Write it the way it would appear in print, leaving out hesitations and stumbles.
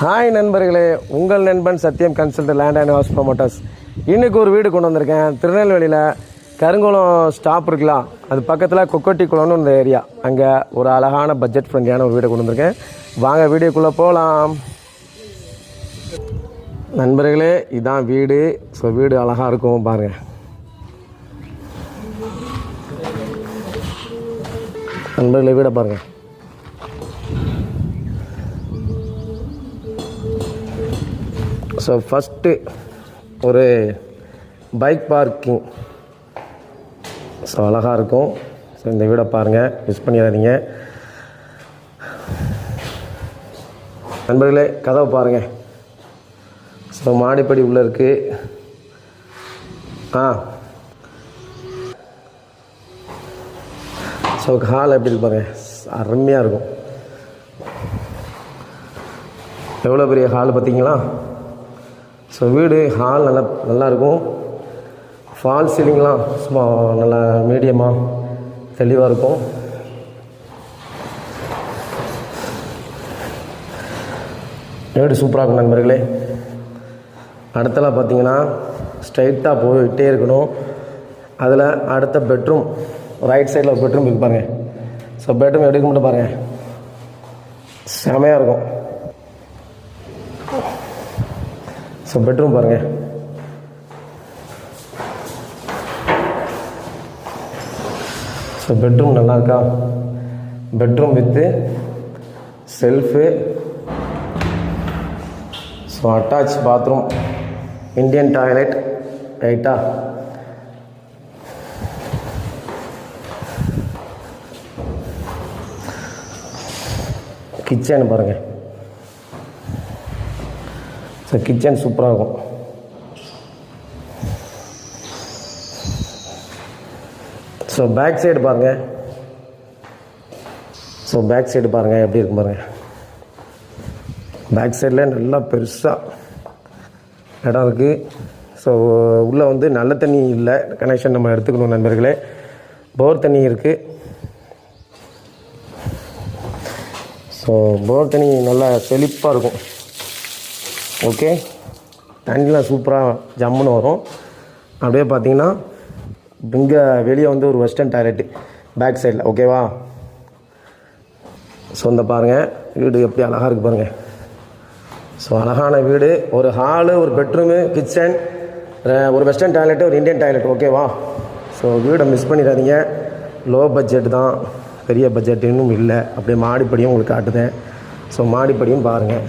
Hi நண்பர்களே, உங்கள் நண்பன் Sathyam consult land and house promoters. இன்றைக்கி ஒரு வீடு கொண்டு வந்திருக்கேன். திருநெல்வேலியில் கருங்குளம் ஸ்டாப் இருக்கலாம், அது பக்கத்தில் கொக்கோட்டி குளம்னு இந்த ஏரியா. அங்கே ஒரு அழகான பட்ஜெட் ஃப்ரெண்ட்லியான ஒரு வீடு கொண்டு வந்திருக்கேன். வாங்க வீடியோக்குள்ளே போகலாம். நண்பர்களே, இதுதான் வீடு. ஸோ வீடு அழகாக இருக்கும் பாருங்கள். நண்பர்களே, வீடை பாருங்கள். ஸோ ஃபஸ்ட்டு ஒரு பைக் பார்க்கிங். ஸோ அழகாக இருக்கும். ஸோ இந்த வீடை பாருங்கள், மிஸ் பண்ணிடாதீங்க நண்பர்களே. கதவை பாருங்கள். ஸோ மாடிப்படி உள்ளே இருக்குது. ஸோ ஹால் எப்படி இருக்கு பாருங்கள், அருமையாக இருக்கும். எவ்வளோ பெரிய ஹால் பார்த்தீங்களா? ஸோ வீடு ஹால் நல்லா இருக்கும். ஃபால் சீலிங்லாம் சும்மா நல்லா மீடியமாக தெளிவாக இருக்கும். வீடு சூப்பராக இருக்கும் நண்பர்களே. அடுத்தலாம் பார்த்தீங்கன்னா ஸ்ட்ரைட்டாக போயிட்டே இருக்கணும். அதில் அடுத்த பெட்ரூம், ரைட் சைடில் ஒரு பெட்ரூம் இருக்கு பாருங்கள். ஸோ பெட்ரூம் எடுக்க மட்டும் பாருங்கள், செமையாக இருக்கும். ஸோ பெட்ரூம் பாருங்கள். ஸோ பெட்ரூம் நல்லா இருக்கா? Bedroom with shelf. So attach bathroom, Indian toilet ரைட்டா. கிச்சன் பாருங்கள். ஸோ கிச்சன் சூப்பராக இருக்கும். ஸோ பேக் சைடு பாருங்கள். ஸோ பேக் சைடு பாருங்கள் எப்படி இருக்கும் பாருங்கள். பேக் சைடில் நல்லா பெருசாக இடம் இருக்குது. ஸோ உள்ளே வந்து நல்ல தண்ணி இல்லை, கனெக்ஷன் நம்ம எடுத்துக்கணும் நண்பர்களே. போர் தண்ணி இருக்குது. ஸோ போர் தண்ணி நல்லா செழிப்பாக இருக்கும். ஓகே, தண்ணிலாம் சூப்பராக ஜம்முன்னு வரும். அப்படியே பார்த்தீங்கன்னா இங்கே வெளியே வந்து ஒரு வெஸ்டர்ன் டாய்லெட்டு பேக் சைடில். ஓகேவா? ஸோ இந்த பாருங்கள் வீடு எப்படி அழகாக இருக்குது பாருங்கள். ஸோ அழகான வீடு. ஒரு ஹாலு, ஒரு பெட்ரூமு, கிச்சன், ஒரு வெஸ்டர்ன் டாய்லெட்டு, ஒரு இந்தியன் டாய்லெட். ஓகேவா? ஸோ வீடை மிஸ் பண்ணிடாதீங்க. லோ பட்ஜெட் தான், பெரிய பட்ஜெட் இன்னும் இல்லை. அப்படியே மாடிப்படியும் உங்களுக்கு காட்டுதேன். ஸோ மாடிப்படியும் பாருங்கள்.